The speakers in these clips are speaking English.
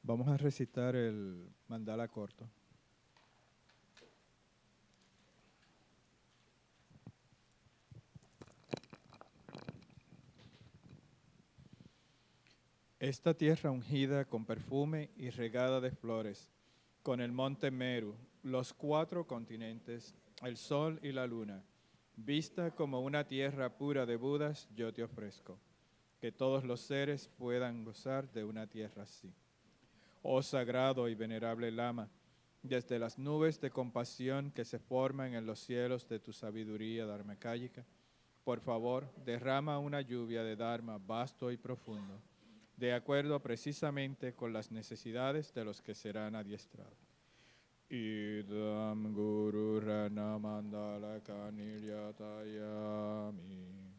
Vamos a recitar el mandala corto. Esta tierra ungida con perfume y regada de flores, con el monte Meru, los 4 continentes, el sol y la luna, vista como una tierra pura de Budas, yo te ofrezco. Que todos los seres puedan gozar de una tierra así. Oh sagrado y venerable Lama, desde las nubes de compasión que se forman en los cielos de tu sabiduría dharmakāyika, por favor, derrama una lluvia de Dharma vasto y profundo, de acuerdo precisamente con las necesidades de los que serán adiestrados. Idam Guru Rana Mandala Kanilyatayami.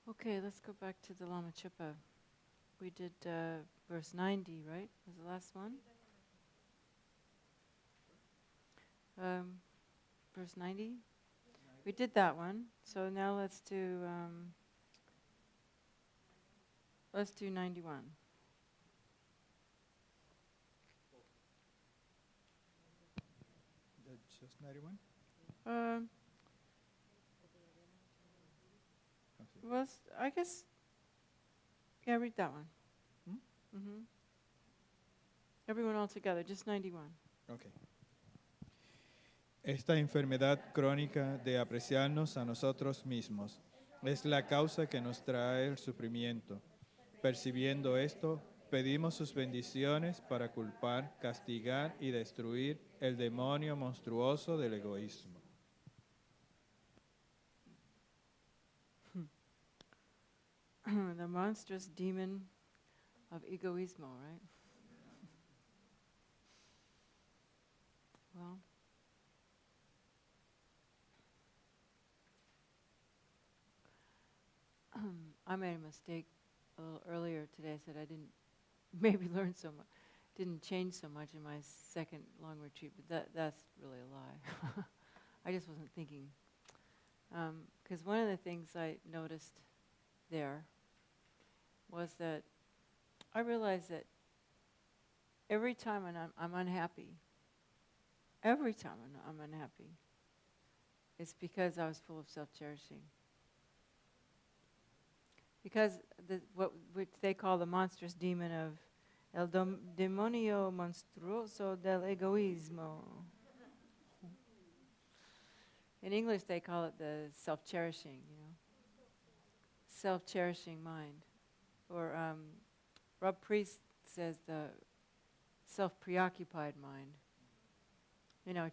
Okay, let's go back to the Lama Chöpa. We did verse 90, right? Was the last one? Verse 90? We did that one. So now let's do 91. That's just 91? I guess, yeah, read that one. Mm-hmm. Everyone all together, just 91. Okay. Esta enfermedad crónica de apreciarnos a nosotros mismos es la causa que nos trae el sufrimiento. Percibiendo esto, pedimos sus bendiciones para culpar, castigar y destruir el demonio monstruoso del egoísmo. The monstrous demon of egoismo, right? Well, I made a mistake a little earlier today. I said I didn't maybe learn so much, didn't change so much in my second long retreat, but that's really a lie. I just wasn't thinking. Because one of the things I noticed there was that I realized that every time I'm unhappy, every time I'm unhappy, it's because I was full of self-cherishing. Because which they call the monstrous demon of el demonio monstruoso del egoísmo. In English, they call it the self-cherishing, self-cherishing mind. Or Rob Priest says the self-preoccupied mind.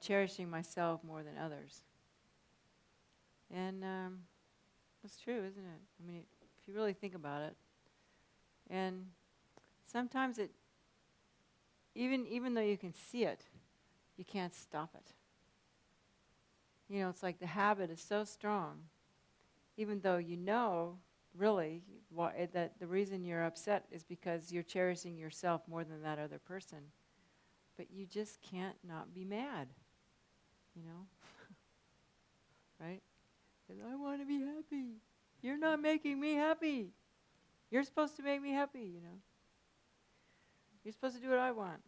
Cherishing myself more than others. And it's true, isn't it? I mean, if you really think about it. And sometimes even though you can see it, you can't stop it. It's like the habit is so strong, even though really, that the reason you're upset is because you're cherishing yourself more than that other person. But you just can't not be mad, right? I want to be happy. You're not making me happy. You're supposed to make me happy, You're supposed to do what I want. And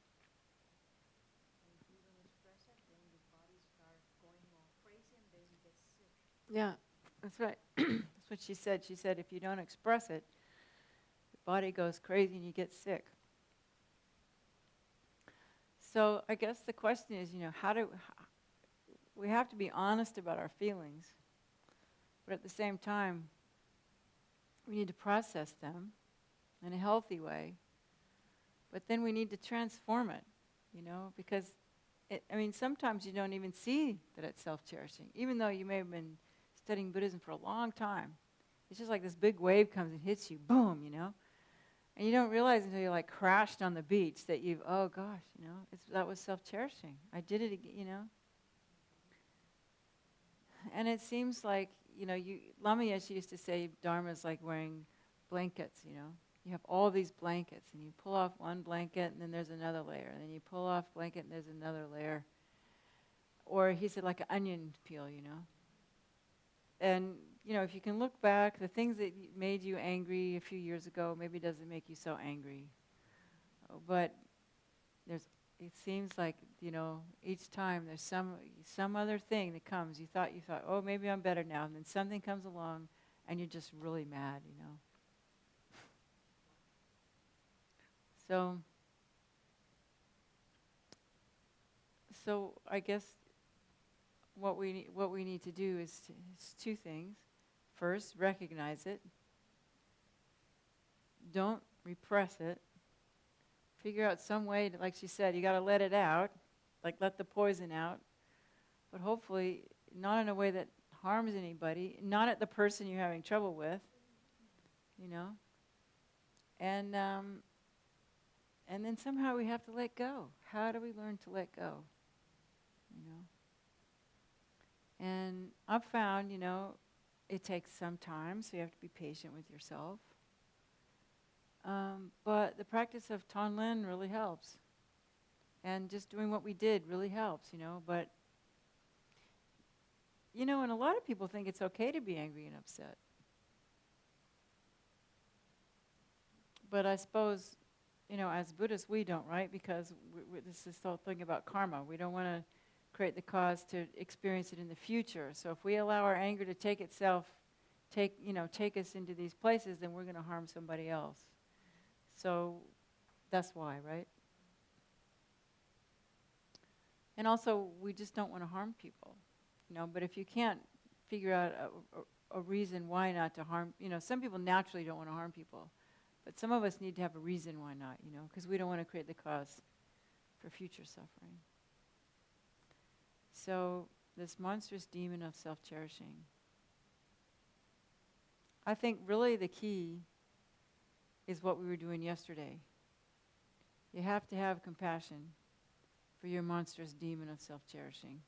if you don't express it, then your body starts going all crazy and then you get sick. Yeah, that's right. That's what she said. She said if you don't express it, the body goes crazy and you get sick. So I guess the question is, we have to be honest about our feelings, but at the same time, we need to process them in a healthy way, but then we need to transform it, because sometimes you don't even see that it's self-cherishing, even though you may have been studying Buddhism for a long time. It's just like this big wave comes and hits you, boom, And you don't realize until you like crashed on the beach that you've, oh gosh, you know, that was self-cherishing. I did it again, you know. And it seems like, you know, Lama Yeshe used to say Dharma is like wearing blankets, you know. You have all these blankets, and you pull off one blanket, and then there's another layer. And then you pull off blanket, and there's another layer. Or he said like an onion peel, you know. And, you know, if you can look back, the things that made you angry a few years ago maybe doesn't make you so angry. But it seems like, you know, each time there's some other thing that comes. You thought, oh, maybe I'm better now. And then something comes along, and you're just really mad, you know. So I guess what we need to do is two things. First, recognize it. Don't repress it. Figure out some way to, like she said, you got to let it out, like let the poison out, but hopefully not in a way that harms anybody, not at the person you're having trouble with, you know. And then somehow we have to let go. How do we learn to let go? You know. And I've found, you know, it takes some time, so you have to be patient with yourself. But the practice of Tonlin really helps. And just doing what we did really helps, you know. But, you know, and a lot of people think it's okay to be angry and upset. But I suppose, you know, as Buddhists, we don't, right? Because this is the whole thing about karma. We don't want to create the cause to experience it in the future. So if we allow our anger to take us into these places, then we're going to harm somebody else. So that's why, right? And also, we just don't want to harm people, you know. But if you can't figure out a reason why not to harm, you know, some people naturally don't want to harm people, but some of us need to have a reason why not, you know, because we don't want to create the cause for future suffering. So this monstrous demon of self-cherishing. I think really the key is what we were doing yesterday. You have to have compassion for your monstrous demon of self-cherishing.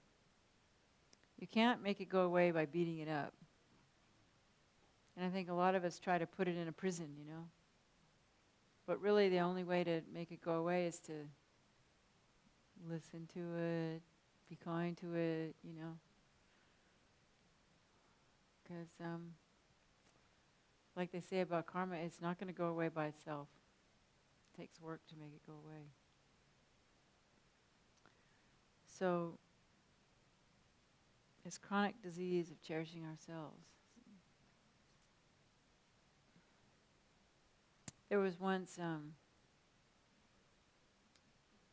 You can't make it go away by beating it up. And I think a lot of us try to put it in a prison, you know. But really the only way to make it go away is to listen to it, be kind to it, you know. Because like they say about karma, it's not going to go away by itself. It takes work to make it go away. So, this chronic disease of cherishing ourselves. There was once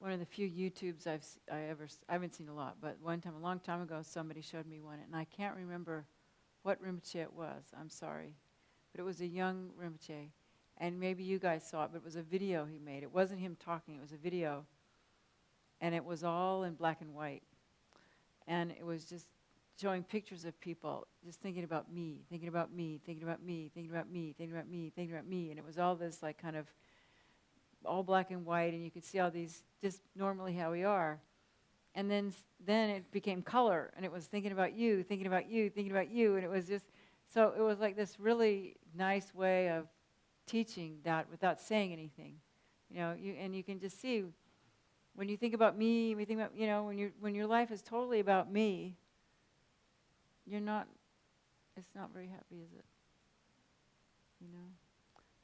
one of the few YouTubes I haven't seen a lot, but one time, a long time ago, somebody showed me one, and I can't remember what Rinpoche it was. I'm sorry. But it was a young Rinpoche, and maybe you guys saw it, but it was a video he made. It wasn't him talking, it was a video, and it was all in black and white. And it was just showing pictures of people just thinking about me, thinking about me, thinking about me, thinking about me, thinking about me, thinking about me, and it was all this like kind of all black and white, and you could see all these just normally how we are. And then it became color, and it was thinking about you, thinking about you, thinking about you, and it was just, so it was like this really nice way of teaching that without saying anything. You know, and you can just see when you think about me, we think about, you know, when your life is totally about me, it's not very happy, is it? You know?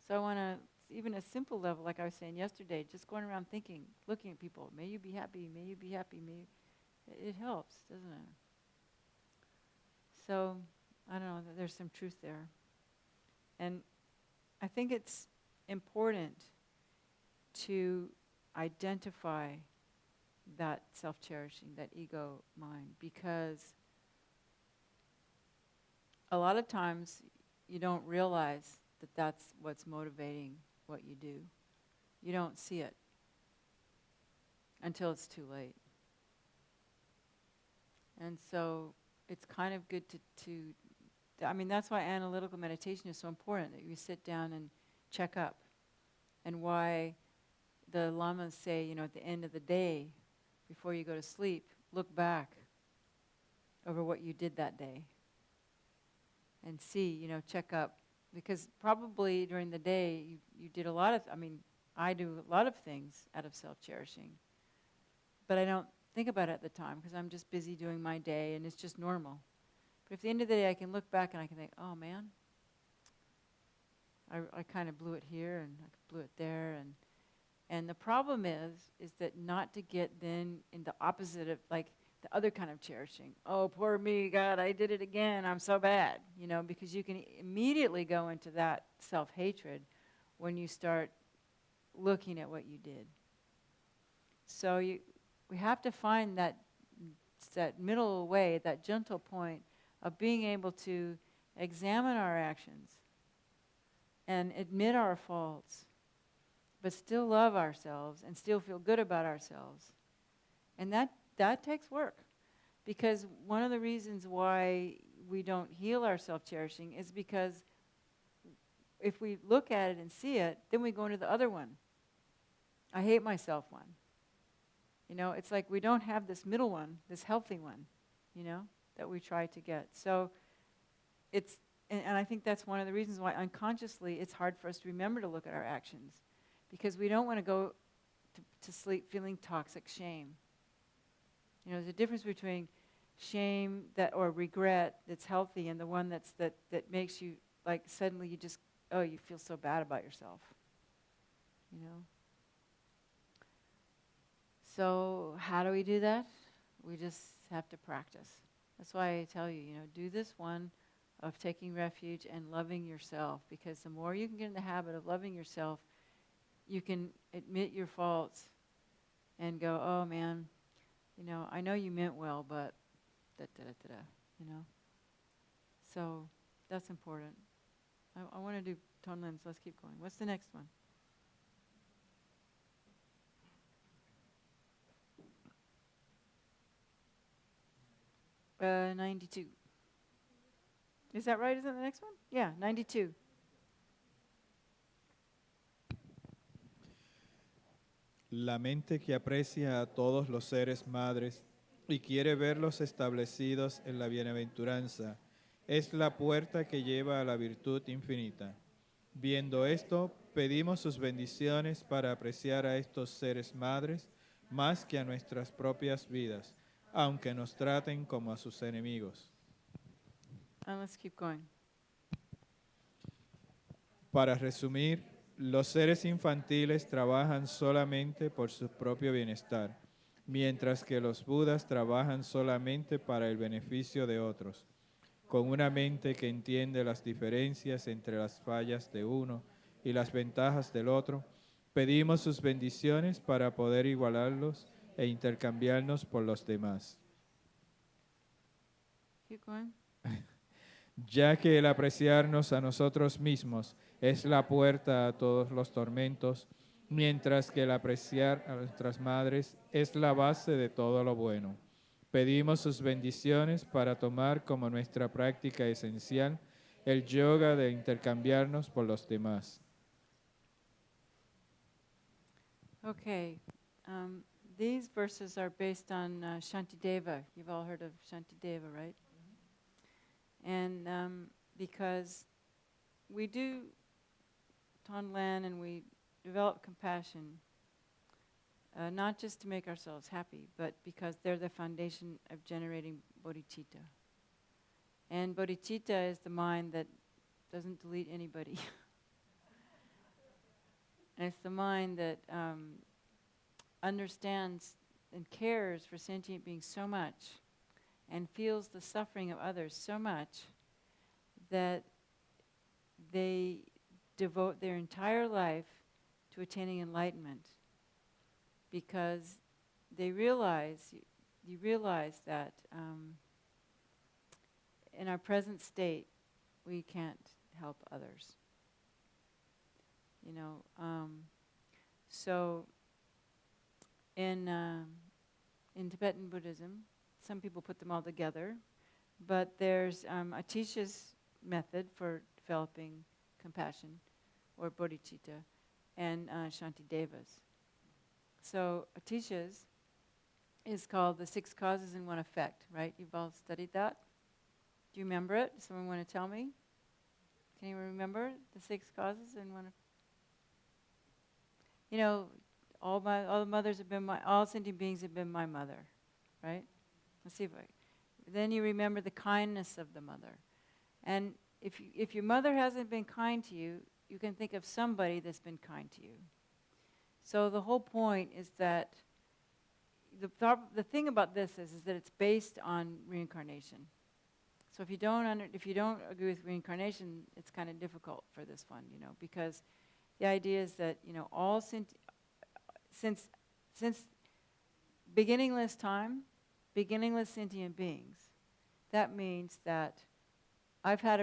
So I want to, even a simple level, like I was saying yesterday, just going around thinking, looking at people, may you be happy, may you be happy, it helps, doesn't it? So, I don't know, there's some truth there. And I think it's important to identify that self-cherishing, that ego mind, because a lot of times you don't realize that that's what's motivating what you do. You don't see it until it's too late. And so it's kind of good to I mean, that's why analytical meditation is so important, that you sit down and check up. and why the lamas say, at the end of the day, before you go to sleep, look back over what you did that day and see, check up. Because probably during the day, you did a lot of, I do a lot of things out of self-cherishing. But I don't think about it at the time because I'm just busy doing my day and it's just normal. But at the end of the day, I can look back and I can think, oh man, I kind of blew it here and I blew it there. And the problem is that not to get then in the opposite of, like, the other kind of cherishing. Oh, poor me, God, I did it again. I'm so bad. Because you can immediately go into that self-hatred when you start looking at what you did. So we have to find that middle way, that gentle point of being able to examine our actions and admit our faults, but still love ourselves and still feel good about ourselves. And that takes work. Because one of the reasons why we don't heal our self-cherishing is because if we look at it and see it, then we go into the other one. I hate myself one. It's like we don't have this middle one, this healthy one, that we try to get. So and I think that's one of the reasons why unconsciously it's hard for us to remember to look at our actions. Because we don't want to go to sleep feeling toxic shame. There's a difference between shame or regret that's healthy and the one that makes you, like, suddenly you just, you feel so bad about yourself. So how do we do that? We just have to practice. That's why I tell you, do this one of taking refuge and loving yourself. Because the more you can get in the habit of loving yourself, you can admit your faults and go, oh man, I know you meant well, but So that's important. I want to do Tonlins. Let's keep going. What's the next one? 92. Is that right? Is that the next one? Yeah, 92. La mente que aprecia a todos los seres madres y quiere verlos establecidos en la bienaventuranza es la puerta que lleva a la virtud infinita. Viendo esto, pedimos sus bendiciones para apreciar a estos seres madres más que a nuestras propias vidas, aunque nos traten como a sus enemigos. Let's keep going. Para resumir, los seres infantiles trabajan solamente por su propio bienestar, mientras que los budas trabajan solamente para el beneficio de otros. Con una mente que entiende las diferencias entre las fallas de uno y las ventajas del otro, pedimos sus bendiciones para poder igualarlos e intercambiarnos por los demás. Keep going. Ya que el apreciarnos a nosotros mismos es la puerta a todos los tormentos, mientras que el apreciar a nuestras madres es la base de todo lo bueno. Pedimos sus bendiciones para tomar como nuestra práctica esencial el yoga de intercambiarnos por los demás. Okay. These verses are based on Shantideva. You've all heard of Shantideva, right? And because we do Tonlan and we develop compassion, not just to make ourselves happy, but because they're the foundation of generating bodhicitta. And bodhicitta is the mind that doesn't delete anybody. And it's the mind that understands and cares for sentient beings so much and feels the suffering of others so much that they devote their entire life to attaining enlightenment, because they realize, you realize that in our present state we can't help others. So in Tibetan Buddhism, some people put them all together, but there's Atisha's method for developing compassion, or bodhicitta, and Shantidevas. So Atisha's is called The Six Causes and One Effect, right? You've all studied that? Do you remember it? Does someone want to tell me? Can you remember the six causes and one? You know, all the mothers have been all sentient beings have been my mother, right? Let's see if then you remember the kindness of the mother. And if your mother hasn't been kind to you, you can think of somebody that's been kind to you. So the whole point is that the thing about this is that it's based on reincarnation. So if you don't agree with reincarnation, it's kind of difficult for this one, because the idea is that all since beginningless time, beginningless sentient beings, that means that I've had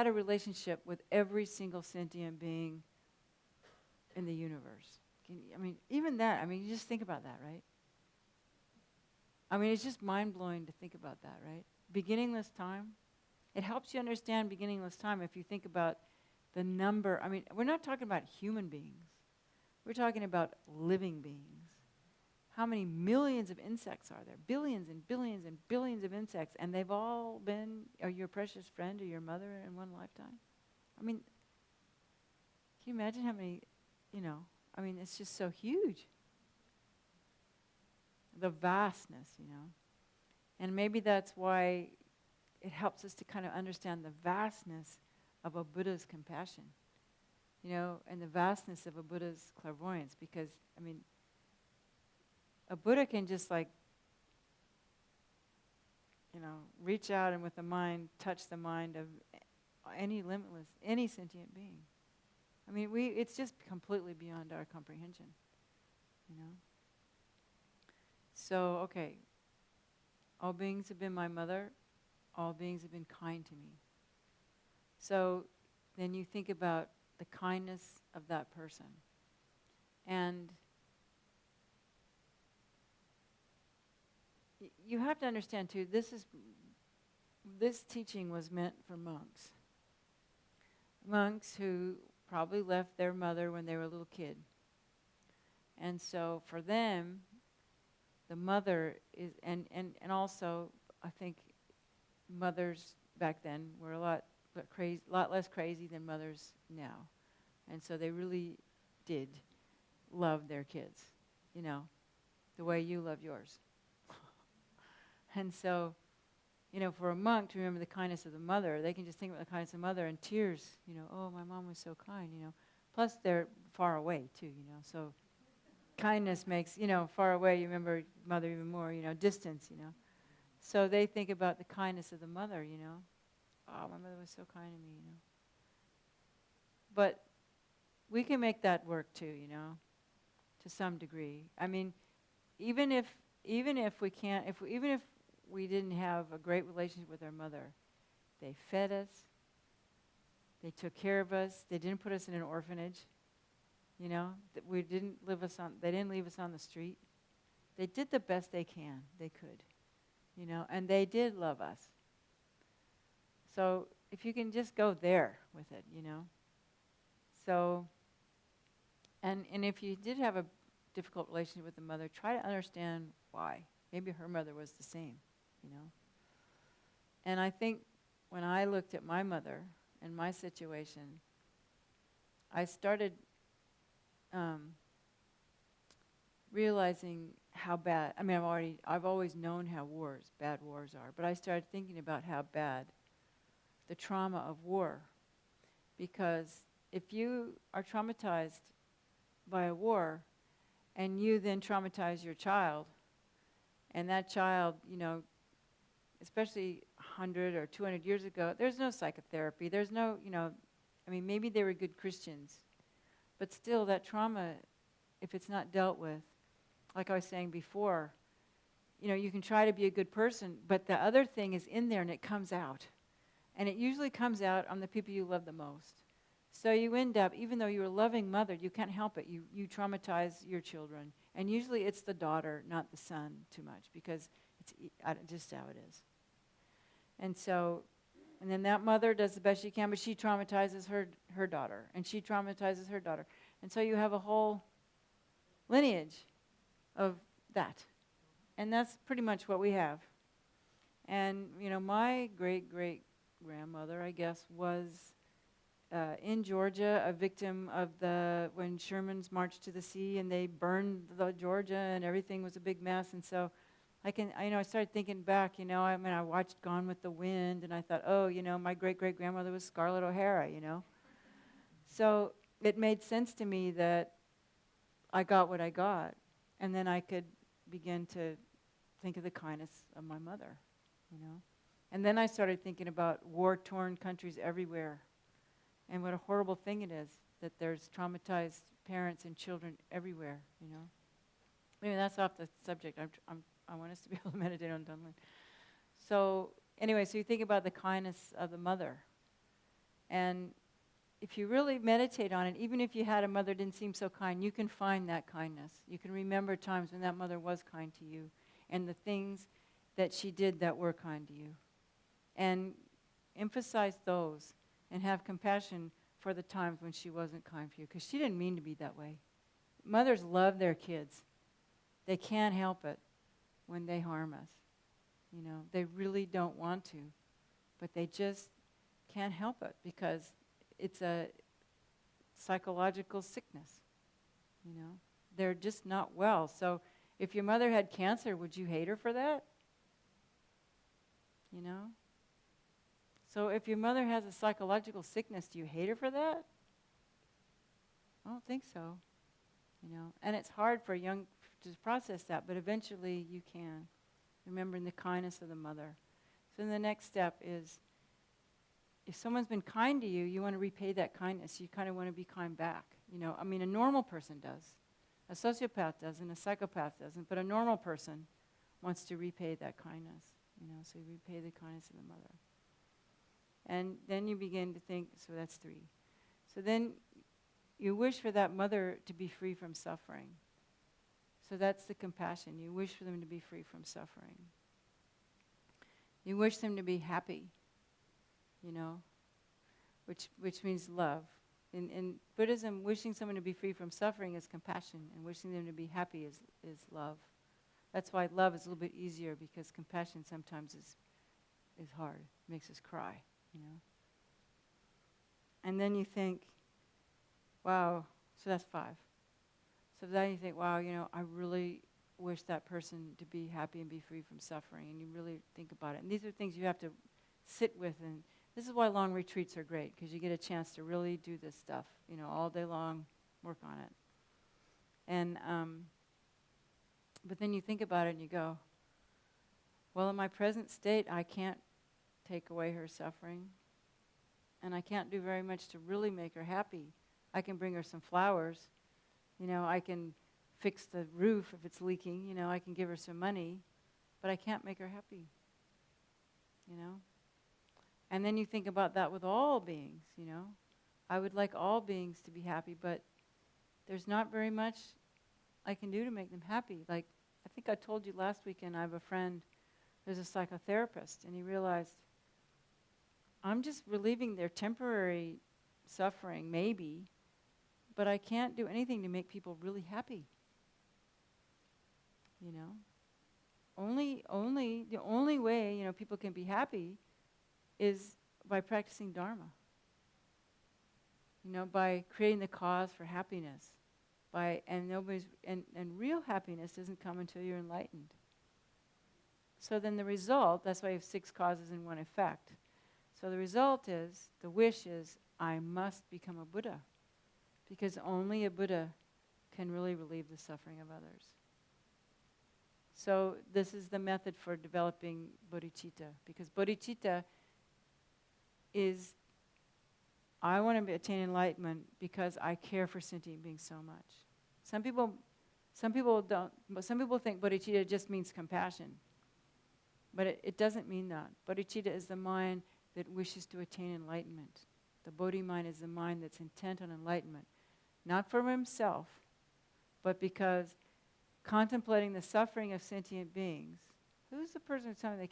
a relationship with every single sentient being in the universe. Even that. You just think about that, right? It's just mind-blowing to think about that, right? Beginningless time. It helps you understand beginningless time if you think about the number. We're not talking about human beings. We're talking about living beings. How many millions of insects are there? Billions and billions and billions of insects, and they've all been your precious friend or your mother in one lifetime? Can you imagine how many, it's just so huge. The vastness, And maybe that's why it helps us to kind of understand the vastness of a Buddha's compassion, and the vastness of a Buddha's clairvoyance, because, a Buddha can just reach out and with the mind, touch the mind of any sentient being. It's just completely beyond our comprehension, So, okay, all beings have been my mother, all beings have been kind to me. So then you think about the kindness of that person. And you have to understand too, this teaching was meant for monks. Monks who probably left their mother when they were a little kid. And so for them, the mother is, and also I think mothers back then were a lot less crazy than mothers now. And so they really did love their kids, the way you love yours. And so, for a monk to remember the kindness of the mother, they can just think about the kindness of the mother and tears, oh, my mom was so kind, Plus they're far away too, so kindness makes, far away, you remember mother even more, distance, So they think about the kindness of the mother, Oh, my mother was so kind to me, But we can make that work too, to some degree. Even if we can't, even if we didn't have a great relationship with our mother, they fed us, they took care of us, they didn't put us in an orphanage, they didn't leave us on the street. They did the best they could, and they did love us. So if you can just go there with it, So, and if you did have a difficult relationship with the mother, try to understand why. Maybe her mother was the same, And I think when I looked at my mother and my situation, I started realizing how bad, I've always known how bad wars are, but I started thinking about how bad the trauma of war. Because if you are traumatized by a war, and you then traumatize your child, and that child, especially 100 or 200 years ago, there's no psychotherapy, there's no, maybe they were good Christians, but still that trauma, if it's not dealt with, like I was saying before, you can try to be a good person, but the other thing is in there and it comes out. And it usually comes out on the people you love the most. So you end up, even though you're a loving mother, you can't help it. You traumatize your children. And usually it's the daughter, not the son, too much, because it's just how it is. And so, and then that mother does the best she can, but she traumatizes her daughter, and she traumatizes her daughter. And so you have a whole lineage of that. And that's pretty much what we have. And, my great-great-grandmother, I guess, was in Georgia, a victim of when Sherman's marched to the sea and they burned the Georgia and everything was a big mess. And so I started thinking back, I watched Gone with the Wind and I thought, my great-great-grandmother was Scarlett O'Hara, So it made sense to me that I got what I got. And then I could begin to think of the kindness of my mother, And then I started thinking about war-torn countries everywhere. And what a horrible thing it is that there's traumatized parents and children everywhere, Maybe that's off the subject. I want us to be able to meditate on Dunlin. So anyway, so you think about the kindness of the mother. And if you really meditate on it, even if you had a mother that didn't seem so kind, you can find that kindness. You can remember times when that mother was kind to you and the things that she did that were kind to you. And emphasize those. And have compassion for the times when she wasn't kind for you, because she didn't mean to be that way. Mothers love their kids. They can't help it when they harm us. They really don't want to, but they just can't help it because it's a psychological sickness. They're just not well. So if your mother had cancer, would you hate her for that? So if your mother has a psychological sickness, do you hate her for that? I don't think so. And it's hard for young to process that, but eventually you can. Remembering the kindness of the mother. So then the next step is, if someone's been kind to you, you want to repay that kindness. You kind of want to be kind back. A normal person does. A sociopath doesn't, a psychopath doesn't, but a normal person wants to repay that kindness. So you repay the kindness of the mother. And then you begin to think, so that's 3. So then you wish for that mother to be free from suffering. So that's the compassion. You wish for them to be free from suffering. You wish them to be happy, which means love. In Buddhism, wishing someone to be free from suffering is compassion, and wishing them to be happy is love. That's why love is a little bit easier, because compassion sometimes is hard, makes us cry. And then you think, wow, so that's 5. So then you think, wow, I really wish that person to be happy and be free from suffering, and you really think about it. And these are things you have to sit with, and this is why long retreats are great, because you get a chance to really do this stuff, all day long, work on it. And, but then you think about it and you go, well, in my present state, I can't take away her suffering. And I can't do very much to really make her happy. I can bring her some flowers. I can fix the roof if it's leaking. I can give her some money. But I can't make her happy. And then you think about that with all beings, I would like all beings to be happy, but there's not very much I can do to make them happy. Like, I think I told you last weekend, I have a friend who's a psychotherapist, and he realized, I'm just relieving their temporary suffering, maybe, but I can't do anything to make people really happy. The only way, people can be happy is by practicing Dharma. By creating the cause for happiness. And real happiness doesn't come until you're enlightened. So then the result, that's why you have 6 causes and 1 effect. So the result is, the wish is, I must become a Buddha. Because only a Buddha can really relieve the suffering of others. So this is the method for developing bodhicitta. Because bodhicitta is, I want to attain enlightenment because I care for sentient beings so much. Some people don't. Some people think bodhicitta just means compassion. But it doesn't mean that. Bodhicitta is the mind that wishes to attain enlightenment. The bodhi mind is the mind that's intent on enlightenment. Not for himself, but because contemplating the suffering of sentient beings. Who's the person who's telling me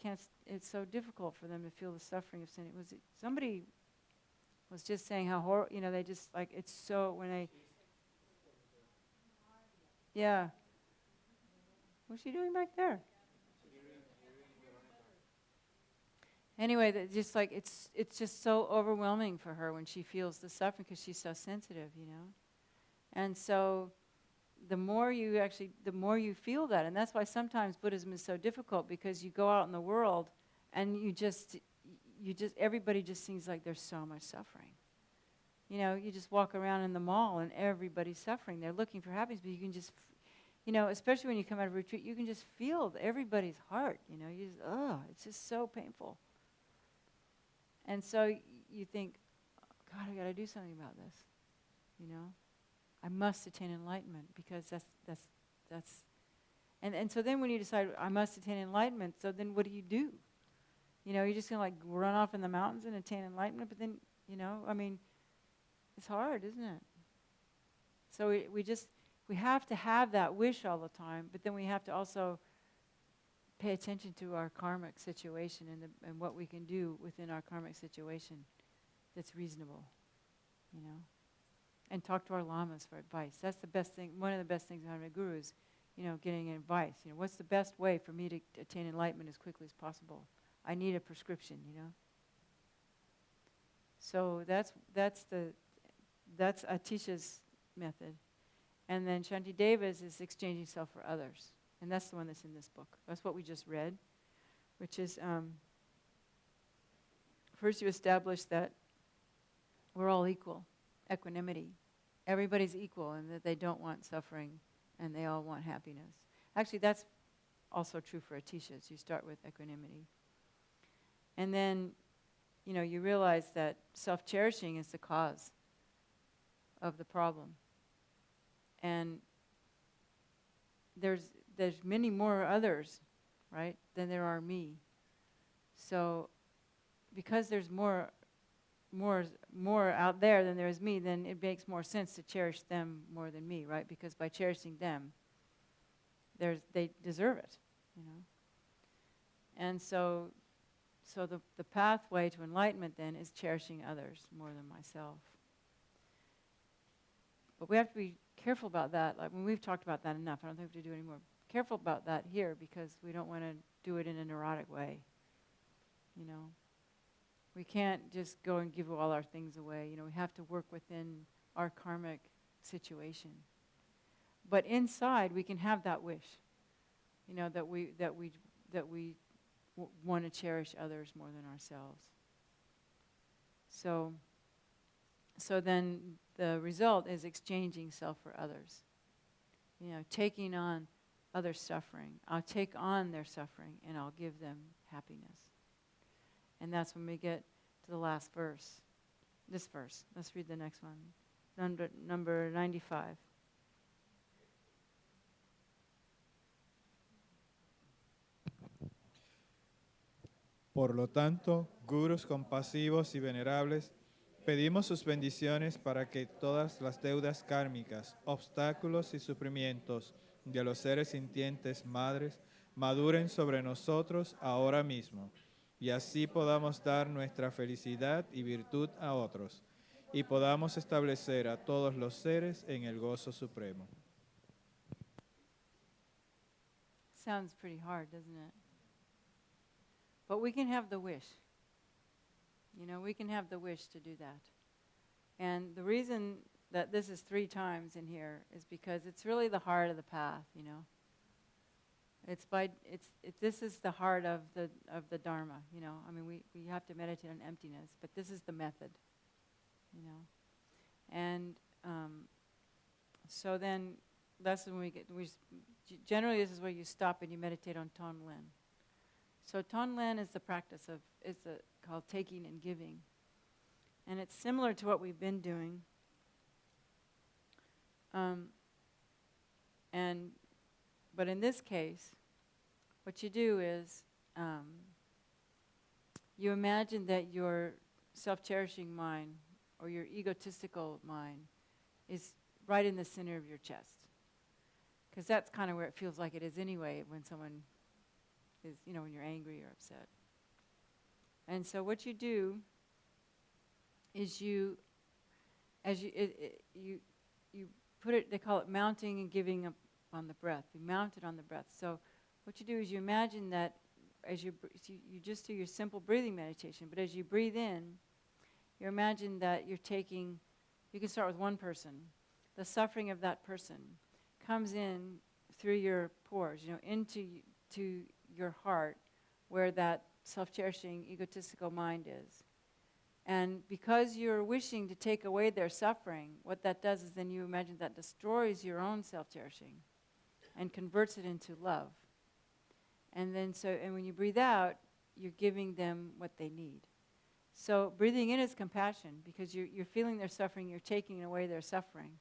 it's so difficult for them to feel the suffering of sentient? Somebody was just saying how horrible, they just, like, it's so, when they, Yeah. What's she doing back there? Anyway, that just like it's just so overwhelming for her when she feels the suffering because she's so sensitive, you know. And so the more you feel that, and that's why sometimes Buddhism is so difficult, because you go out in the world and you just everybody just seems like there's so much suffering. You know, you just walk around in the mall and everybody's suffering. They're looking for happiness, but you can just, you know, especially when you come out of retreat, you can just feel everybody's heart, you know. You just, it's just so painful. And so you think, oh, God, I got to do something about this, you know. I must attain enlightenment, because that's and so then when you decide I must attain enlightenment, so then what do? You know, you're just going to like run off in the mountains and attain enlightenment, but then, you know, I mean, it's hard, isn't it? So we have to have that wish all the time, but then we have to also pay attention to our karmic situation and what we can do within our karmic situation that's reasonable, you know. And talk to our lamas for advice. That's the best thing. One of the best things about having a guru is, you know, getting advice. You know, what's the best way for me to attain enlightenment as quickly as possible? I need a prescription, you know. So that's Atisha's method. And then Shantideva's is exchanging self for others. And that's the one that's in this book. That's what we just read, which is first you establish that we're all equal, equanimity. Everybody's equal, and that they don't want suffering and they all want happiness. Actually, that's also true for Atishas. You start with equanimity. And then, you know, you realize that self-cherishing is the cause of the problem. And there's many more others, right, than there are me. So because there's more out there than there is me, then it makes more sense to cherish them more than me, right? Because by cherishing them, they deserve it, you know. And so the pathway to enlightenment then is cherishing others more than myself. But we have to be careful about that. Like when we've talked about that enough, I don't think we have to do any more. Careful about that here, because we don't want to do it in a neurotic way, you know. We can't just go and give all our things away. You know, we have to work within our karmic situation. But inside, we can have that wish, you know, that we want to cherish others more than ourselves. So then the result is exchanging self for others. You know, taking on others' suffering. I'll take on their suffering and I'll give them happiness. And that's when we get to the last verse. This verse. Let's read the next one. Number 95. Por lo tanto, gurus compasivos y venerables, pedimos sus bendiciones para que todas las deudas kármicas, obstáculos y sufrimientos de los seres sintientes madres maduren sobre nosotros ahora mismo, y así podamos dar nuestra felicidad y virtud a otros, y podamos establecer a todos los seres en el gozo supremo. Sounds pretty hard, doesn't it? But we can have the wish. You know, we can have the wish to do that. And the reason that this is 3 times in here is because it's really the heart of the path, you know. This is the heart of the Dharma, you know. I mean, we have to meditate on emptiness, but this is the method, you know. And so then that's when generally this is where you stop and you meditate on Tonlin. So Tonlin is the practice called taking and giving. And it's similar to what we've been doing. But in this case, what you do is you imagine that your self-cherishing mind or your egotistical mind is right in the center of your chest. Because that's kind of where it feels like it is anyway when someone is, you know, when you're angry or upset. And so what you do is you put it, they call it mounting and giving on the breath. Be mounted on the breath. So what you do is you imagine that as you just do your simple breathing meditation, but as you breathe in, you imagine that you're taking, you can start with one person. The suffering of that person comes in through your pores, into to your heart, where that self-cherishing, egotistical mind is. And because you're wishing to take away their suffering, what that does is then you imagine that destroys your own self-cherishing and converts it into love. And then and when you breathe out, you're giving them what they need. So breathing in is compassion, because you're feeling their suffering, you're taking away their suffering.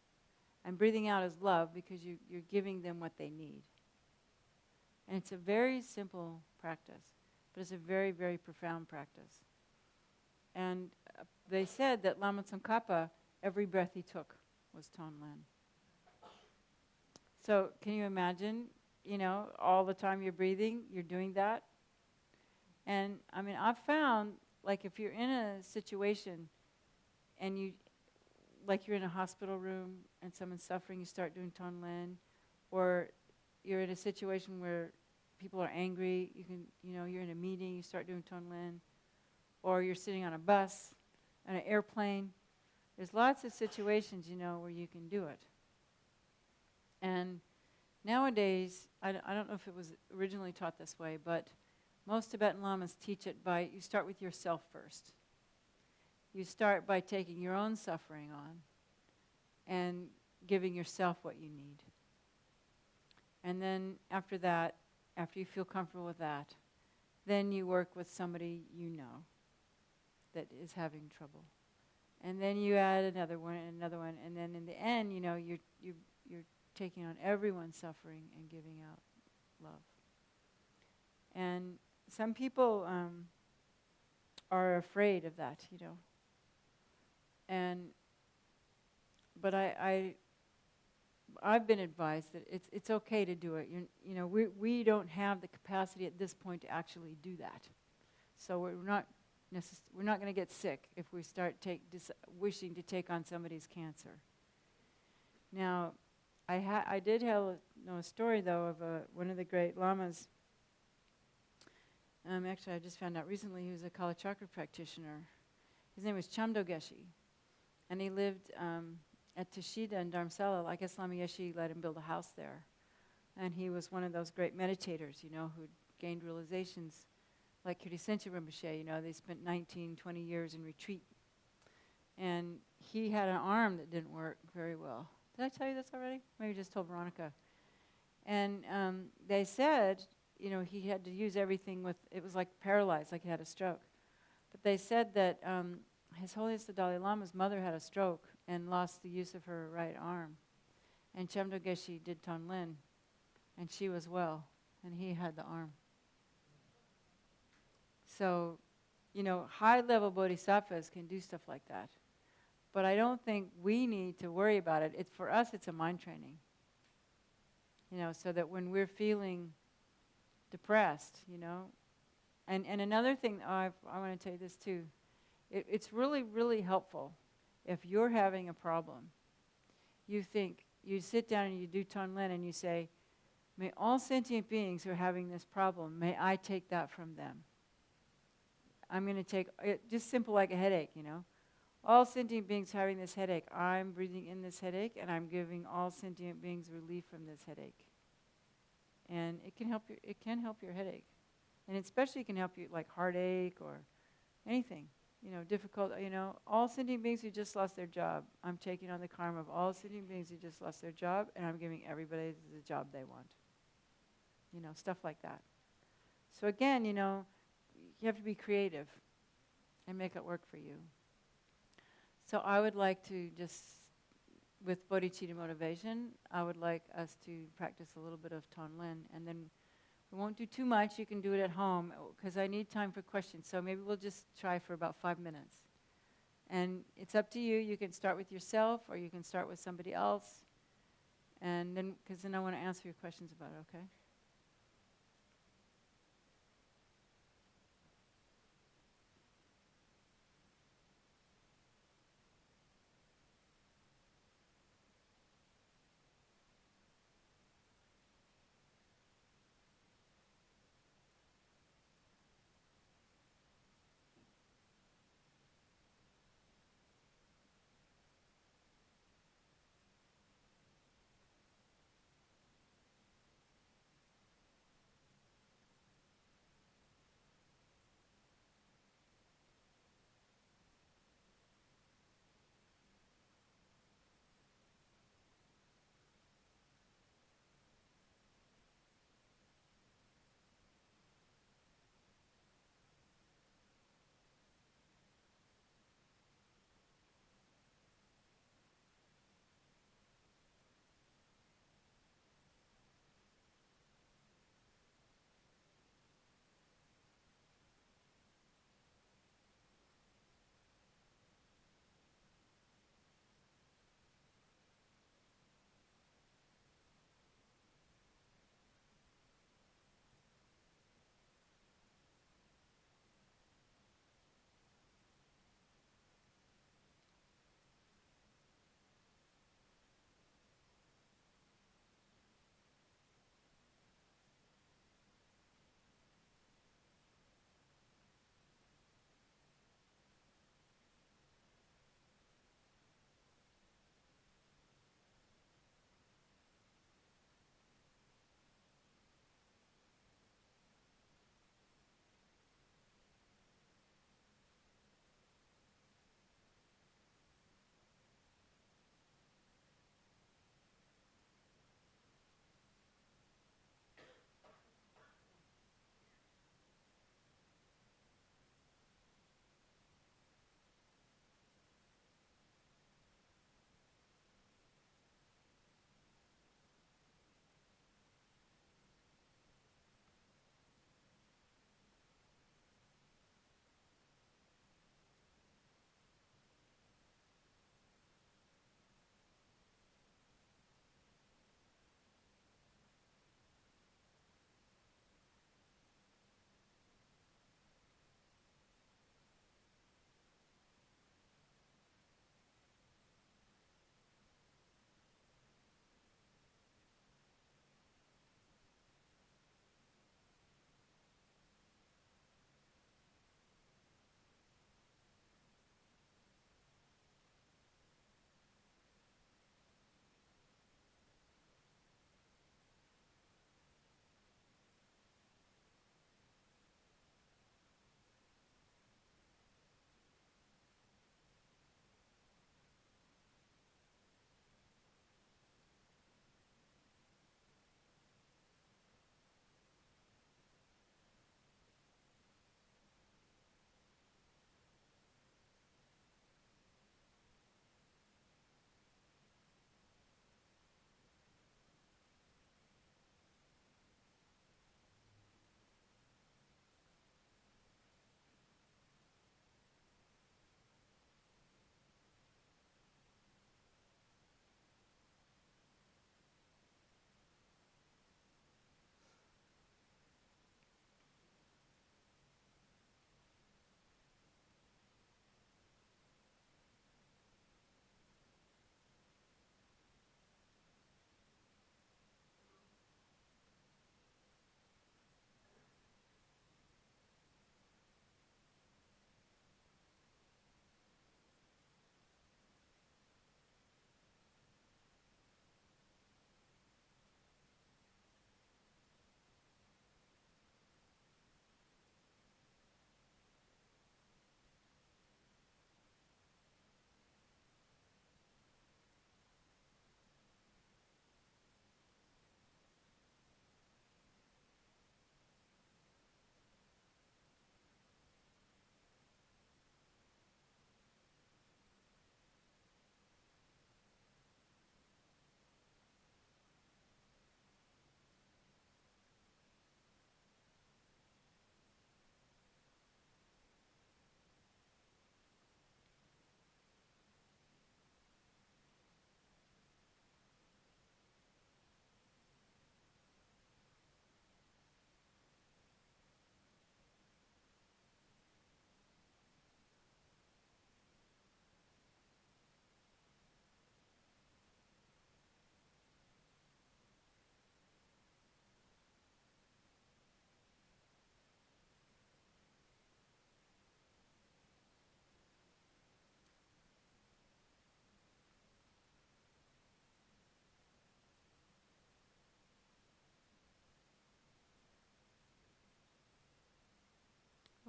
And breathing out is love, because you're giving them what they need. And it's a very simple practice, but it's a very, very profound practice. And they said that Lama Tsongkhapa, every breath he took was Tonglen. So can you imagine, all the time you're breathing, you're doing that? And I mean, I've found, like, if you're in a situation and you're in a hospital room and someone's suffering, you start doing Tonglen, or you're in a situation where people are angry, you're in a meeting, you start doing Tonglen, or you're sitting on a bus, on an airplane. There's lots of situations, where you can do it. And nowadays, I don't know if it was originally taught this way, but most Tibetan Lamas teach it by, you start with yourself first. You start by taking your own suffering on and giving yourself what you need. And then after that, after you feel comfortable with that, then you work with somebody that is having trouble. And then you add another one, and then in the end, you're taking on everyone's suffering and giving out love. And some people are afraid of that, But I've been advised that it's okay to do it. We don't have the capacity at this point to actually do that. So we're not going to get sick if we start wishing to take on somebody's cancer. Now, I did know a story, though, of one of the great lamas. Actually, I just found out recently he was a Kalachakra practitioner. His name was Chamdo Geshe, and he lived at Tashida in Dharamsala. I guess Lama Yeshe let him build a house there. And he was one of those great meditators, who gained realizations like Kirti Senche Rinpoche. They spent 19, 20 years in retreat. And he had an arm that didn't work very well. Did I tell you this already? Maybe I just told Veronica. And they said, he had to use everything it was like paralyzed, like he had a stroke. But they said that His Holiness the Dalai Lama's mother had a stroke and lost the use of her right arm. And Chamdo Geshe did Tonglen, and she was well, and he had the arm. So, high-level bodhisattvas can do stuff like that. But I don't think we need to worry about it. For us, it's a mind training. So that when we're feeling depressed, And another thing, I want to tell you this too. It's really, really helpful if you're having a problem. You sit down and you do Tonglen and you say, may all sentient beings who are having this problem, may I take that from them. I'm going to take, just simple like a headache, All sentient beings having this headache, I'm breathing in this headache and I'm giving all sentient beings relief from this headache. And it can help your headache. And especially it can help you like heartache or anything, difficult, all sentient beings who just lost their job, I'm taking on the karma of all sentient beings who just lost their job, and I'm giving everybody the job they want. Stuff like that. So again, you have to be creative and make it work for you. So I would like to just, with bodhicitta motivation, I would like us to practice a little bit of Tonglen, and then we won't do too much. You can do it at home, because I need time for questions. So maybe we'll just try for about 5 minutes. And it's up to you. You can start with yourself, or you can start with somebody else. And then, because then I want to answer your questions about it, okay?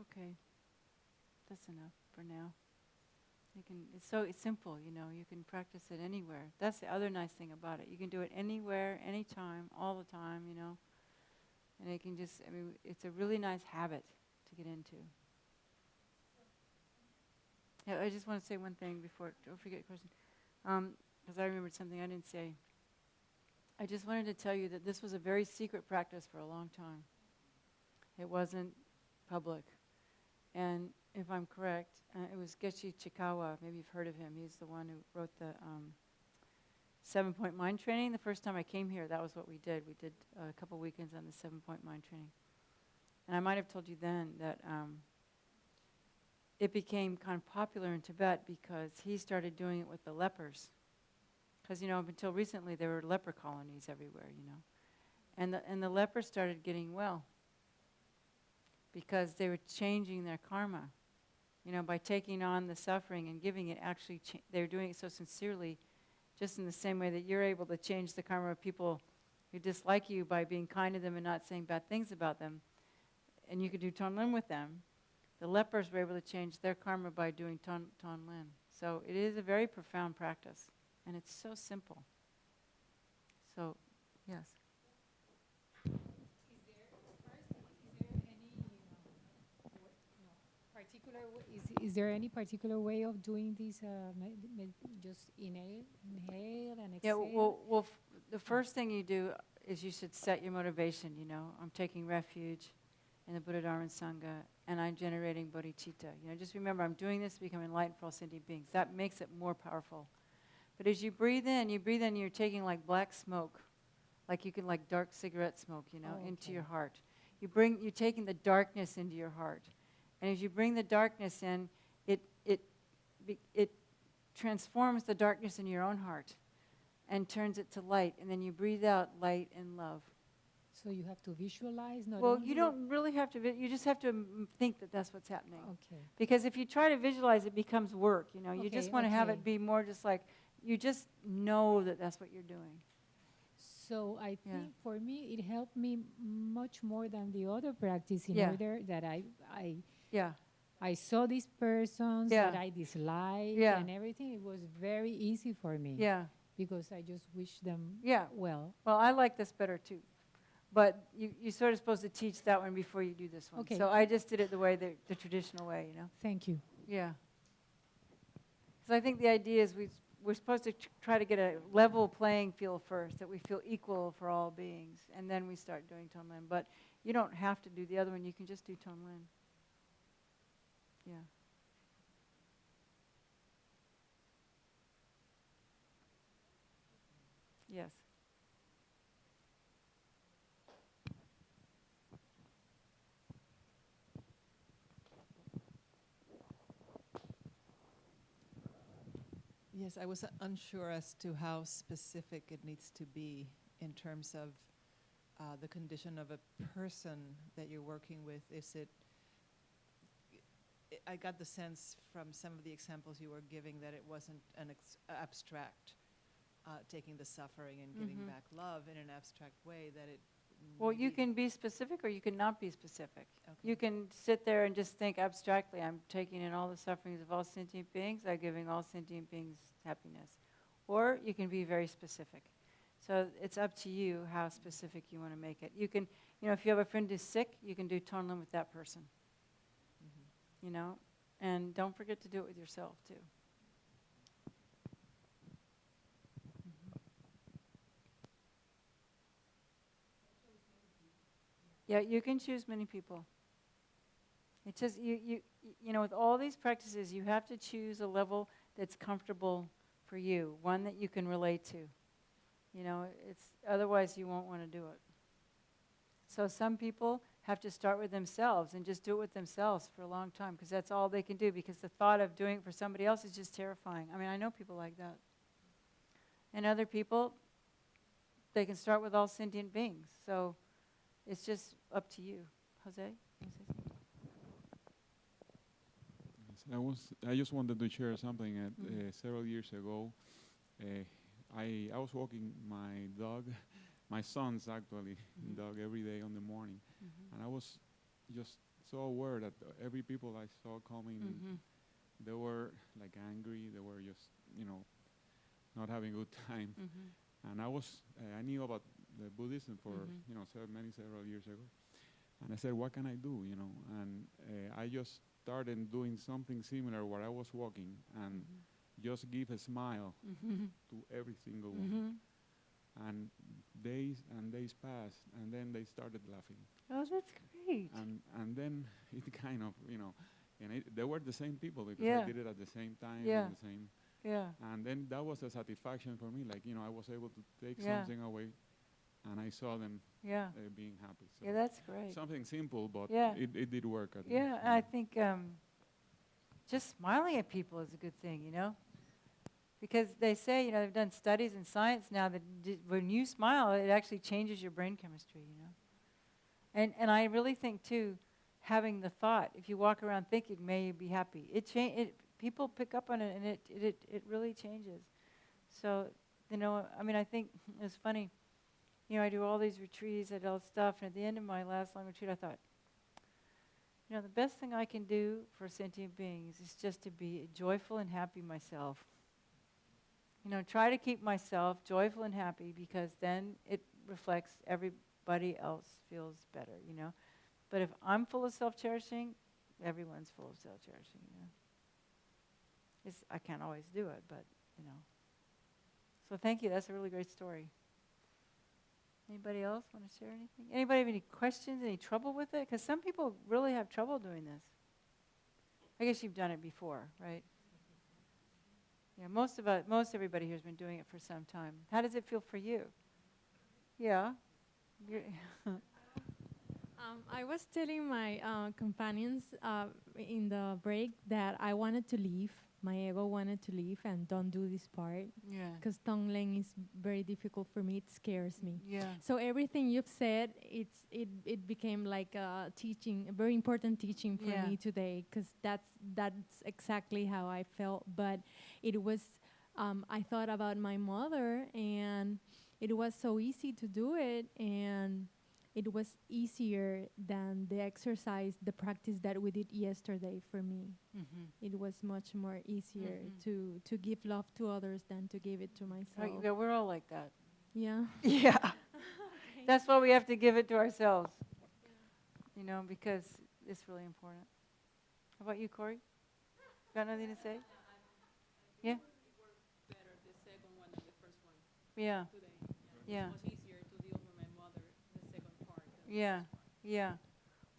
Okay, that's enough for now. It's simple, you know, you can practice it anywhere. That's the other nice thing about it. You can do it anywhere, anytime, all the time, you know. And it can just, I mean, it's a really nice habit to get into. Yeah, I just want to say one thing before, don't forget your question. Because I remembered something I didn't say. I just wanted to tell you that this was a very secret practice for a long time. It wasn't public. And if I'm correct, it was Geshe Chikawa. Maybe you've heard of him. He's the one who wrote the 7-point mind training. The first time I came here, that was what we did. We did a couple weekends on the 7-point mind training. And I might have told you then that it became kind of popular in Tibet because he started doing it with the lepers. Because, you know, up until recently, there were leper colonies everywhere, you know. And the lepers started getting well because they were changing their karma. You know, by taking on the suffering and giving it, actually, they were doing it so sincerely, just in the same way that you're able to change the karma of people who dislike you by being kind to them and not saying bad things about them. And you could do Tonlin with them. The lepers were able to change their karma by doing Tonlin. So it is a very profound practice. And it's so simple. So, yes. Is there any particular way of doing this? Just inhale and exhale. Yeah, well, the first thing you do is you should set your motivation. You know, I'm taking refuge in the Buddha, Dharma, and Sangha, and I'm generating bodhicitta. You know, just remember, I'm doing this to become enlightened for all sentient beings. That makes it more powerful. But as you breathe in, you're taking like black smoke, like you can like dark cigarette smoke, you know, into your heart. You're taking the darkness into your heart. And as you bring the darkness in, it transforms the darkness in your own heart and turns it to light. And then you breathe out light and love. So you have to visualize, not Well, only you don't really have to, you just have to think that that's what's happening. Okay. Because if you try to visualize, it becomes work, you know. You just want to have it be more just like, you just know that that's what you're doing. So I think for me, it helped me much more than the other practice in order that I saw these persons that I disliked and everything. It was very easy for me. Yeah. Because I just wish them well. Well, I like this better too. But you're sort of supposed to teach that one before you do this one. Okay. So I just did it the way, the traditional way, you know. Thank you. Yeah. Because I think the idea is we're supposed to try to get a level playing field first, that we feel equal for all beings, and then we start doing Tonlin. But you don't have to do the other one. You can just do Tonlin. Yeah. Yes. Yes, I was unsure as to how specific it needs to be in terms of the condition of a person that you're working with. I got the sense from some of the examples you were giving that it wasn't an abstract, taking the suffering and giving back love in an abstract way, that it... Well, you can be specific or you can not be specific. Okay. You can sit there and just think abstractly, I'm taking in all the sufferings of all sentient beings, I'm giving all sentient beings happiness. Or you can be very specific. So it's up to you how specific you want to make it. You can, you know, if you have a friend who's sick, you can do Tonlin with that person. You know, and don't forget to do it with yourself too. Yeah, you can choose many people. It's just, you know, with all these practices, you have to choose a level that's comfortable for you, one that you can relate to. You know, otherwise you won't want to do it. So some people have to start with themselves and just do it with themselves for a long time, because that's all they can do, because the thought of doing it for somebody else is just terrifying. I mean, I know people like that. And other people, they can start with all sentient beings. So it's just up to you. Jose? Yes, I just wanted to share something. Several years ago, I was walking my dog, my son's actually dog, every day in the morning, and I was just so aware that every people I saw coming, they were like angry. They were just, not having a good time. And I knew about the Buddhism for, several years ago. And I said, what can I do, And I just started doing something similar where I was walking and just give a smile to every single one. And days passed, and then they started laughing. Oh, that's great. And then it kind of, and they were the same people because I did it at the same time. And the same. Yeah. And then that was a satisfaction for me. Like, I was able to take something away, and I saw them being happy. So that's great. something simple, but it did work. I think just smiling at people is a good thing, Because they say, they've done studies in science now that when you smile, it actually changes your brain chemistry, And I really think, too, having the thought, if you walk around thinking, may you be happy, people pick up on it, and it really changes. So, I think it's funny. I do all these retreats, I do all this stuff, and at the end of my last long retreat, I thought, the best thing I can do for sentient beings is just to be joyful and happy myself. Try to keep myself joyful and happy, because then it reflects everybody else feels better, But if I'm full of self-cherishing, everyone's full of self-cherishing, I can't always do it, but, So thank you. That's a really great story. Anybody else want to share anything? Anybody have any questions, any trouble with it? Because some people really have trouble doing this. I guess you've done it before, right? Yeah, most everybody here has been doing it for some time. How does it feel for you? Yeah. I was telling my companions in the break that I wanted to leave. My ego wanted to leave and don't do this part. Yeah. Because Tonglen is very difficult for me. It scares me. Yeah. So everything you've said, it became like a teaching, a very important teaching for me today. Because that's exactly how I felt. But it was, I thought about my mother, and it was so easy to do it, and it was easier than the exercise, the practice that we did yesterday for me. It was much more easier to give love to others than to give it to myself. Yeah, we're all like that. Yeah. Yeah. That's why we have to give it to ourselves. Because it's really important. How about you, Corey? Got nothing to say? Yeah. Better the second one than the first one. Yeah. Today. Yeah. It's much easier to deal with my mother, the second part. Than Yeah. the first part. Yeah.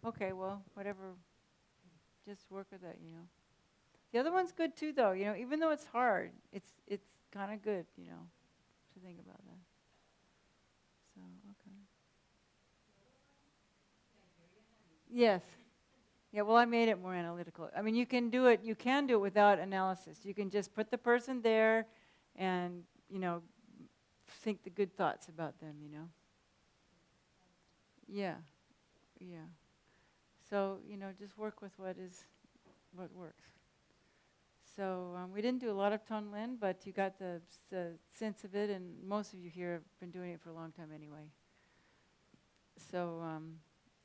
Okay, well, whatever. Just work with that, The other one's good too, though. Even though it's hard, it's kind of good, to think about that. So, okay. Yes. Yeah, well, I made it more analytical. I mean, you can do it without analysis. You can just put the person there and, think the good thoughts about them, Yeah. Yeah. So, just work with what works. So we didn't do a lot of Tonglen, but you got the sense of it, and most of you here have been doing it for a long time anyway. So,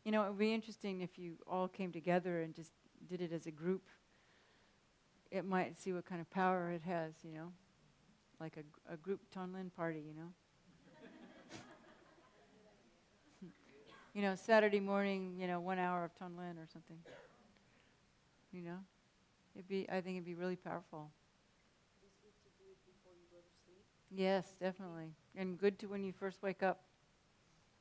it would be interesting if you all came together and just did it as a group. It might see what kind of power it has, like a group Tonglen party, Saturday morning, 1 hour of Tonglen or something. I think it'd be really powerful. It's good to do it before you go to sleep. Yes, definitely. And good to when you first wake up.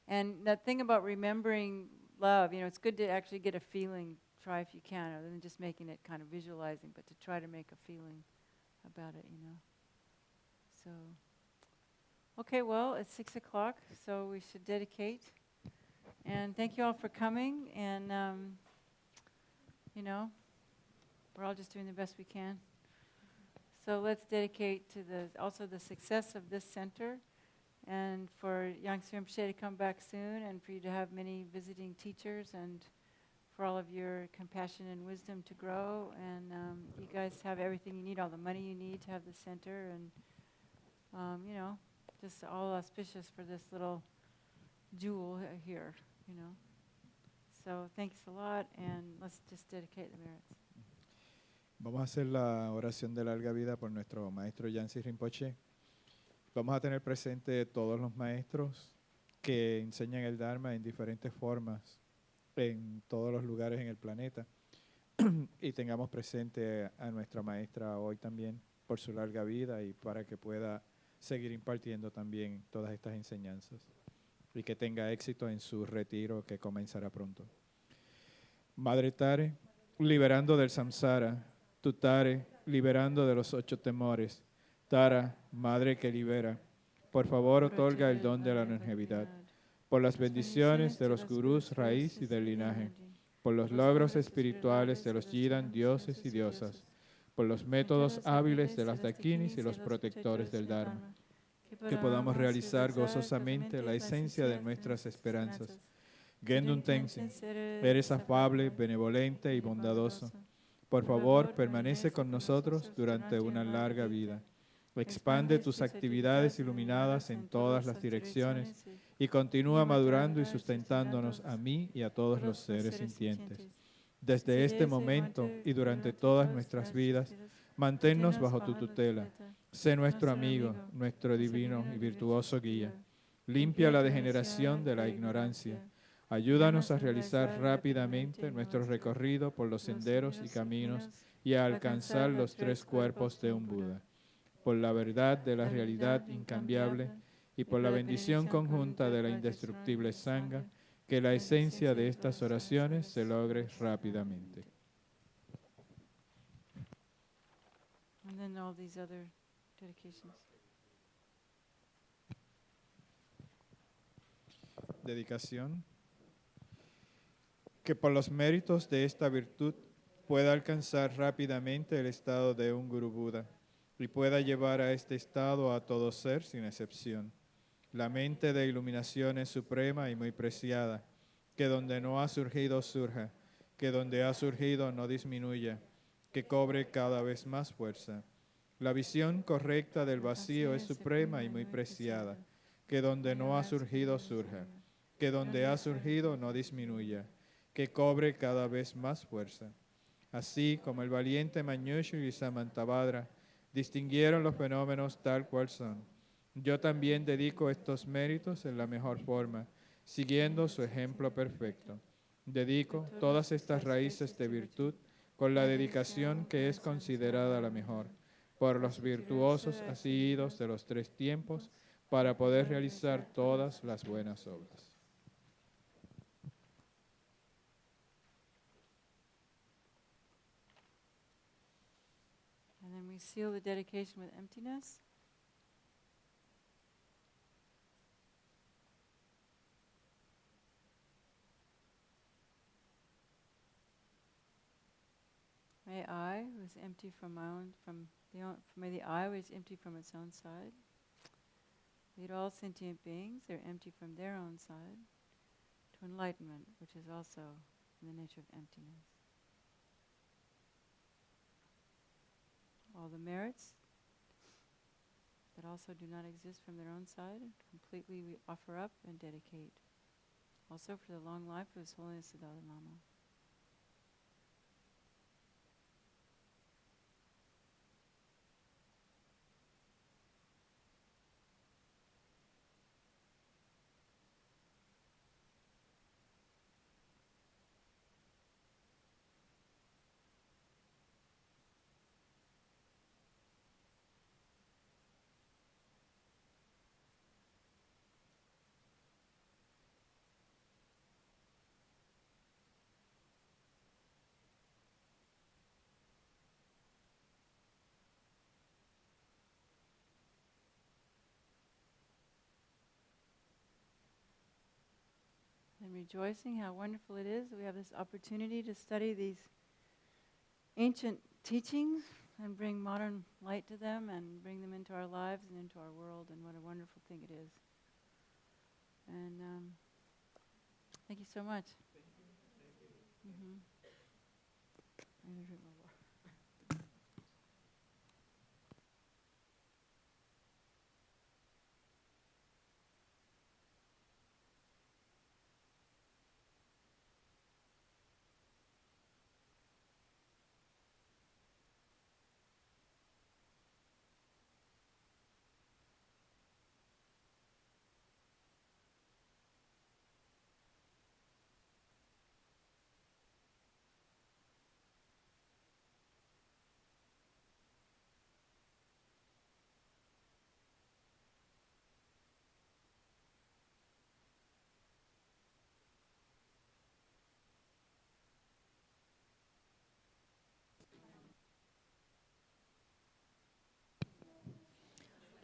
And that thing about remembering love, it's good to actually get a feeling, try if you can, other than just making it kind of visualizing, but to try to make a feeling about it, So, okay, well, it's 6 o'clock, so we should dedicate. And thank you all for coming, and, we're all just doing the best we can. So let's dedicate to also the success of this center, and for Yangtze Rinpoche to come back soon, and for you to have many visiting teachers, and for all of your compassion and wisdom to grow, and you guys have everything you need, all the money you need to have the center, and just all auspicious for this little jewel here, So thanks a lot, and let's just dedicate the merits. Vamos a hacer la oración de larga vida por nuestro maestro Yancy Rinpoche. Vamos a tener presente todos los maestros que enseñan el Dharma en diferentes formas en todos los lugares en el planeta. Y tengamos presente a nuestra maestra hoy también por su larga vida y para que pueda seguir impartiendo también todas estas enseñanzas y que tenga éxito en su retiro que comenzará pronto. Madre Tare, liberando del samsara, tu Tare, liberando de los 8 temores. Tara, Madre que libera, por favor otorga el don de la longevidad, por las bendiciones de los gurús raíz y del linaje, por los logros espirituales de los Yidan, dioses y diosas, por los métodos hábiles de las dakinis y los protectores del Dharma, que podamos realizar gozosamente la esencia de nuestras esperanzas. Gendun Tenzin, eres afable, benevolente y bondadoso. Por favor, permanece con nosotros durante una larga vida. Expande tus actividades iluminadas en todas las direcciones y continúa madurando y sustentándonos a mí y a todos los seres sintientes. Desde este momento y durante todas nuestras vidas, manténnos bajo tu tutela. Sé nuestro amigo, nuestro divino y virtuoso guía. Limpia la degeneración de la ignorancia. Ayúdanos a realizar rápidamente nuestro recorrido por los senderos y caminos y a alcanzar los 3 cuerpos de un Buda. Por la verdad de la realidad incambiable y por la bendición conjunta de la indestructible Sangha, que la esencia de estas oraciones se logre rápidamente. And then all these other dedications. Dedicación. Que por los méritos de esta virtud pueda alcanzar rápidamente el estado de un Guru Buda y pueda llevar a este estado a todo ser sin excepción. La mente de iluminación es suprema y muy preciada, que donde no ha surgido surja, que donde ha surgido no disminuya, que cobre cada vez más fuerza. La visión correcta del vacío es suprema y muy preciada, que donde no ha surgido surja, que donde ha surgido no disminuya, que cobre cada vez más fuerza. Así como el valiente Manyushu y Samantabhadra distinguieron los fenómenos tal cual son, yo también dedico estos méritos en la mejor forma, siguiendo su ejemplo perfecto. Dedico todas estas raíces de virtud con la dedicación que es considerada la mejor, por los virtuosos asidos de los 3 tiempos, para poder realizar todas las buenas obras. And then we seal the dedication with emptiness. May I, who is empty from my own, may the I, which is empty from its own side, lead all sentient beings, they're empty from their own side, to enlightenment, which is also in the nature of emptiness. All the merits that also do not exist from their own side, completely we offer up and dedicate. Also for the long life of His Holiness the Dalai Lama. And rejoicing how wonderful it is that we have this opportunity to study these ancient teachings and bring modern light to them and bring them into our lives and into our world, and what a wonderful thing it is. And thank you so much. Thank you. Mm-hmm. I'm gonna drink more water.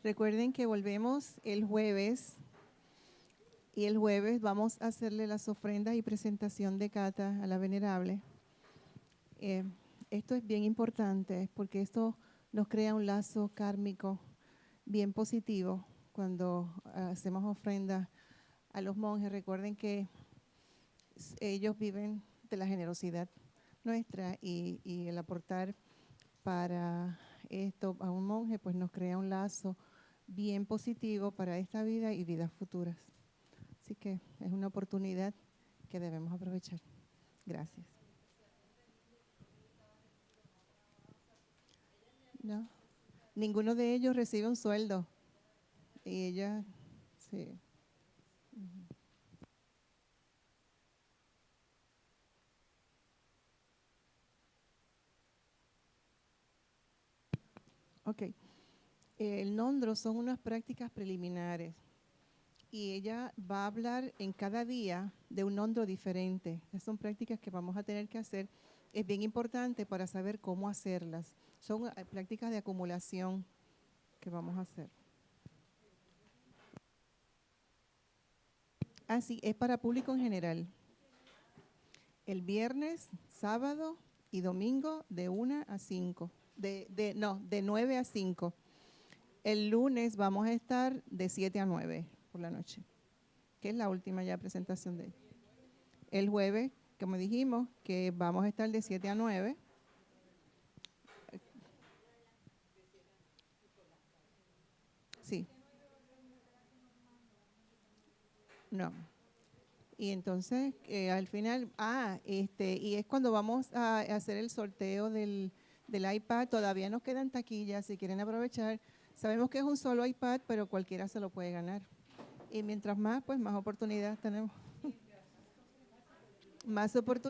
Recuerden que volvemos el jueves y el jueves vamos a hacerle las ofrendas y presentación de Cata a la Venerable. Esto es bien importante porque esto nos crea un lazo kármico bien positivo cuando hacemos ofrendas a los monjes. Recuerden que ellos viven de la generosidad nuestra y el aportar para esto a un monje pues nos crea un lazo bien positivo para esta vida y vidas futuras. Así que es una oportunidad que debemos aprovechar. Gracias. No, ninguno de ellos recibe un sueldo. Y ella, sí. Ok. El nondro son unas prácticas preliminares y ella va a hablar en cada día de un nondro diferente. Estas son prácticas que vamos a tener que hacer. Es bien importante para saber cómo hacerlas. Son prácticas de acumulación que vamos a hacer. Así, es para público en general. El viernes, sábado y domingo de 1 a 5. De 9 a 5. El lunes vamos a estar de 7 a 9 por la noche, que es la última ya presentación de él. El jueves, como dijimos, que vamos a estar de 7 a 9. Sí. No. Y entonces, al final, y es cuando vamos a hacer el sorteo del iPad. Todavía nos quedan taquillas, si quieren aprovechar. Sabemos que es un solo iPad, pero cualquiera se lo puede ganar. Y mientras más, pues más oportunidades tenemos. Más oportunidades.